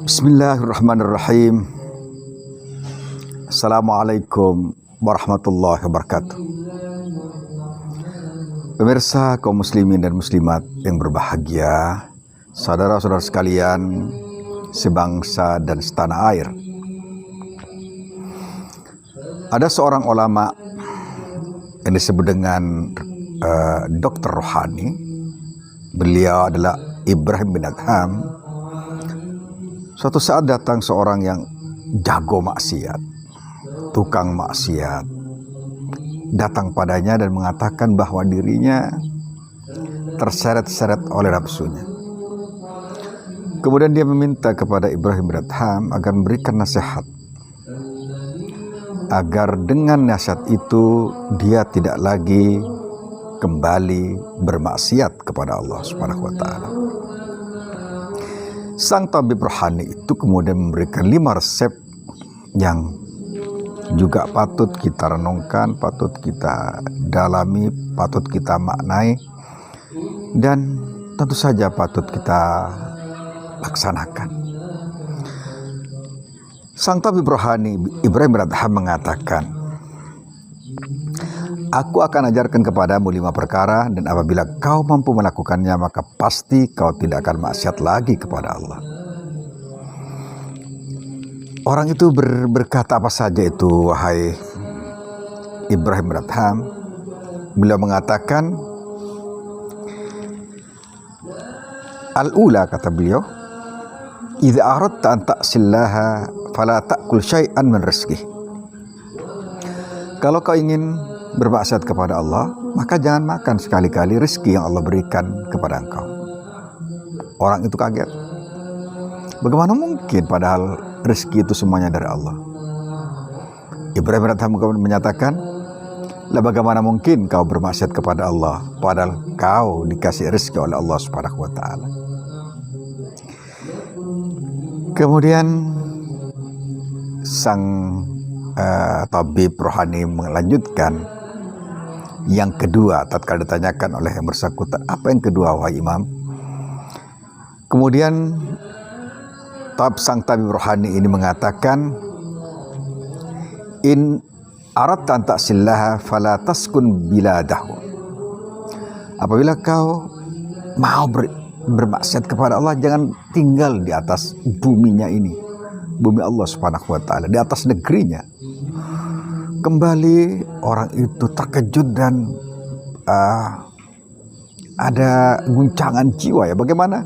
Bismillahirrahmanirrahim. Assalamualaikum warahmatullahi wabarakatuh. Pemirsa kaum muslimin dan muslimat yang berbahagia, saudara-saudara sekalian, sebangsa dan setanah air. Ada seorang ulama yang disebut dengan Dr. Rohani. Beliau adalah Ibrahim bin Adham. Suatu saat datang seorang yang jago maksiat, tukang maksiat, datang padanya dan mengatakan bahwa dirinya terseret-seret oleh nafsunya. Kemudian dia meminta kepada Ibrahim bin Adham agar memberikan nasihat, agar dengan nasihat itu dia tidak lagi kembali bermaksiat kepada Allah Subhanahu wa Ta'ala. Sang tabib rohani itu kemudian memberikan 5 resep yang juga patut kita renungkan, patut kita dalami, patut kita maknai, dan tentu saja patut kita laksanakan. Sang tabib rohani Ibrahim bin Adham mengatakan, "Aku akan ajarkan kepadamu 5 perkara, dan apabila kau mampu melakukannya, maka pasti kau tidak akan maksiat lagi kepada Allah." Orang itu berkata, "Apa saja itu, wahai Ibrahim bin Adham?" Beliau mengatakan, "Al-ula," kata beliau, "idza aradta an ta'sillaha fala ta'kul syai'an min rizqihi." Kalau kau ingin bermaksiat kepada Allah, maka jangan makan sekali-kali rezeki yang Allah berikan kepada engkau. Orang itu kaget. Bagaimana mungkin padahal rezeki itu semuanya dari Allah? Ibrahim bin Adham menyatakan, "Lah bagaimana mungkin kau bermaksiat kepada Allah padahal kau dikasih rezeki oleh Allah Subhanahu wa Ta'ala?" Kemudian sang tabib rohani melanjutkan, yang kedua, tatkala ditanyakan oleh yang bersangkutan, "Apa yang kedua, wahai Imam?" Kemudian sang tabib rohani ini mengatakan, "In aradta an ta'sillaha fala taskun biladahu." Apabila kau mau bermaksiat kepada Allah, jangan tinggal di atas buminya ini, bumi Allah Subhanahu wa Ta'ala, di atas negerinya. Kembali orang itu terkejut dan ada guncangan jiwa ya. Bagaimana?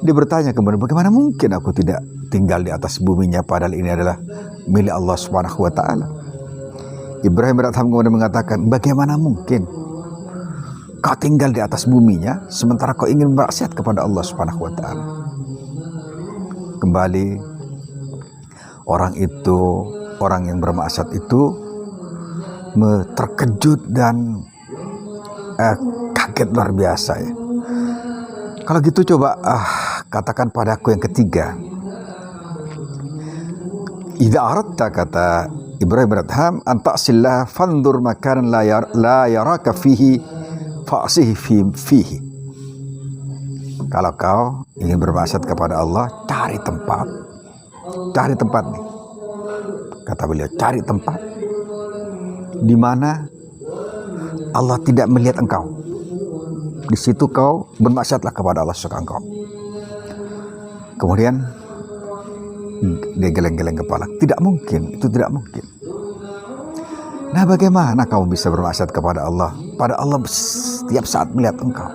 Dia bertanya kemudian, bagaimana mungkin aku tidak tinggal di atas buminya padahal ini adalah milik Allah Subhanahu wa Ta'ala? Ibrahim bin Adham kemudian mengatakan, bagaimana mungkin kau tinggal di atas buminya sementara kau ingin bermaksiat kepada Allah Subhanahu wa Ta'ala? Kembali orang itu, orang yang bermaksiat itu terkejut dan kaget luar biasa ya. Kalau gitu coba katakan padaku yang ketiga. Idza aradta, kata Ibrahim bin Adham, an ta'sillah fandur makanan la yaraka fihi fa'sihi fihi. Kalau kau ingin bermaksiat kepada Allah, cari tempat nih. Kata beliau, cari tempat di mana Allah tidak melihat engkau. Di situ kau bermaksiatlah kepada Allah suka engkau. Kemudian dia geleng-geleng kepala. Tidak mungkin, itu tidak mungkin. Nah, bagaimana kamu bisa bermaksiat kepada Allah? Pada Allah setiap saat melihat engkau.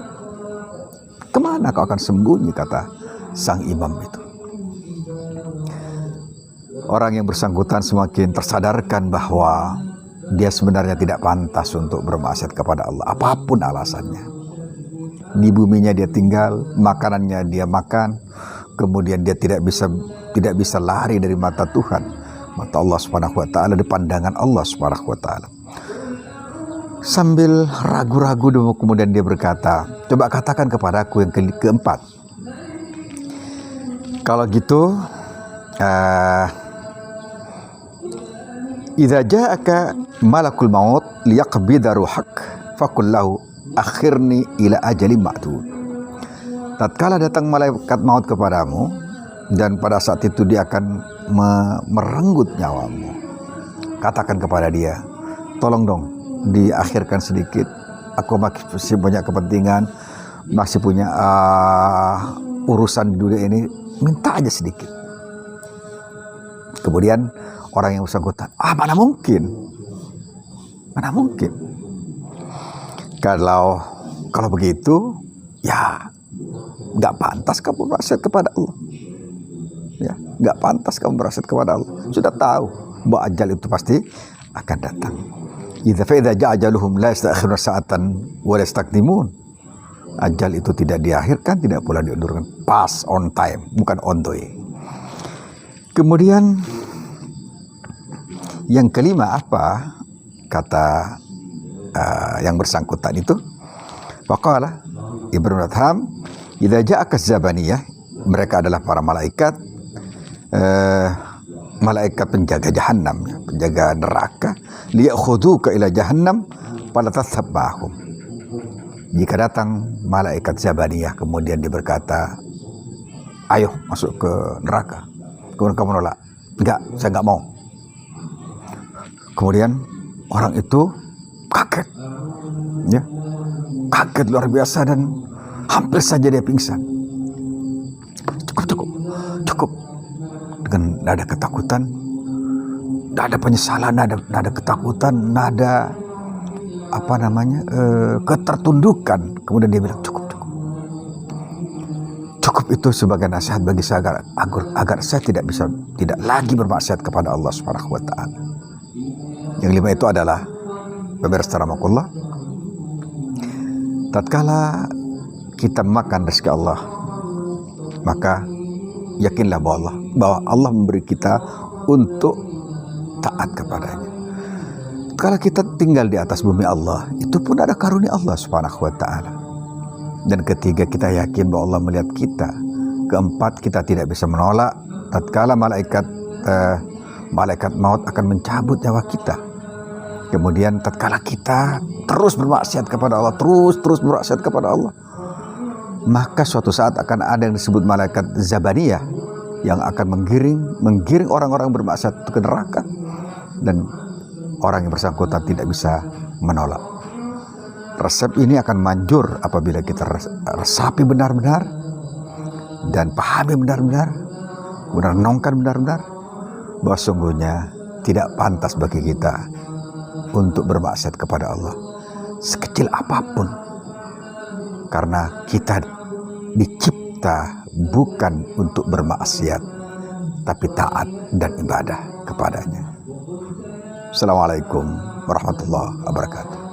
Kemana kau akan sembunyi, kata sang imam itu. Orang yang bersangkutan semakin tersadarkan bahwa dia sebenarnya tidak pantas untuk bermaksiat kepada Allah, apapun alasannya. Di buminya dia tinggal, makanannya dia makan, kemudian dia tidak bisa lari dari mata Tuhan, mata Allah Subhanahu wa Ta'ala, di pandangan Allah Subhanahu wa Ta'ala. Sambil ragu-ragu kemudian dia berkata, coba katakan kepadaku yang keempat. Kalau gitu, idza ja'aka malakul maut liyaqbida ruhak faqul lahu akhirni ila ajalin ma'dud. Tatkala datang malaikat maut kepadamu dan pada saat itu dia akan merenggut nyawamu. Katakan kepada dia, tolong dong diakhirkan sedikit, aku masih banyak kepentingan, masih punya urusan di dunia ini, minta aja sedikit. Kemudian orang yang bersangkutan, mana mungkin, kalau begitu ya nggak pantas kamu bermaksiat kepada Allah, ya nggak pantas kamu bermaksiat kepada Allah. Sudah tahu bahwa ajal itu pasti akan datang. Idza ja'a ajaluhum la yasta'khiruna sa'atan wa la yastaqdimun. Ajal itu tidak diakhirkan, tidak pula diundurkan. Pas, on time, bukan on the way. Kemudian yang kelima apa kata yang bersangkutan itu? Faqala Ibnu Adham, idza ja'aka zabaniyah, mereka adalah para malaikat malaikat penjaga jahannam, penjaga neraka, liyakhuduka ila jahannam fala tadhhab ma'hum. Jika datang malaikat zabaniyah kemudian dia berkata, ayo masuk ke neraka, kemudian kamu nolak, enggak, saya enggak mau. Kemudian orang itu kaget, ya, kaget luar biasa dan hampir saja dia pingsan. Cukup. Dengan nada ketakutan, nada penyesalan, nada ketakutan, nada ketertundukan. Kemudian dia bilang cukup itu sebagai nasihat bagi saya agar saya tidak lagi bermaksiat kepada Allah Subhanahu wa taala. Yang lima itu adalah, pemirsa rahimakumullah, tatkala kita makan rezeki Allah, maka yakinlah bahwa Allah memberi kita untuk taat kepadanya. Kalau kita tinggal di atas bumi Allah, itu pun ada karunia Allah Subhanahu wa taala. Dan ketiga, kita yakin bahwa Allah melihat kita. Keempat, kita tidak bisa menolak tatkala malaikat maut akan mencabut nyawa kita. Kemudian tatkala kita terus bermaksiat kepada Allah, terus bermaksiat kepada Allah, maka suatu saat akan ada yang disebut malaikat zabaniyah yang akan menggiring orang-orang bermaksiat ke neraka, dan orang yang bersangkutan tidak bisa menolak. Resep ini akan manjur apabila kita resapi benar-benar dan pahami benar-benar, renungkan benar-benar bahwa sungguhnya tidak pantas bagi kita untuk bermaksiat kepada Allah sekecil apapun, karena kita dicipta bukan untuk bermaksiat, tapi taat dan ibadah kepadanya. Assalamualaikum warahmatullahi wabarakatuh.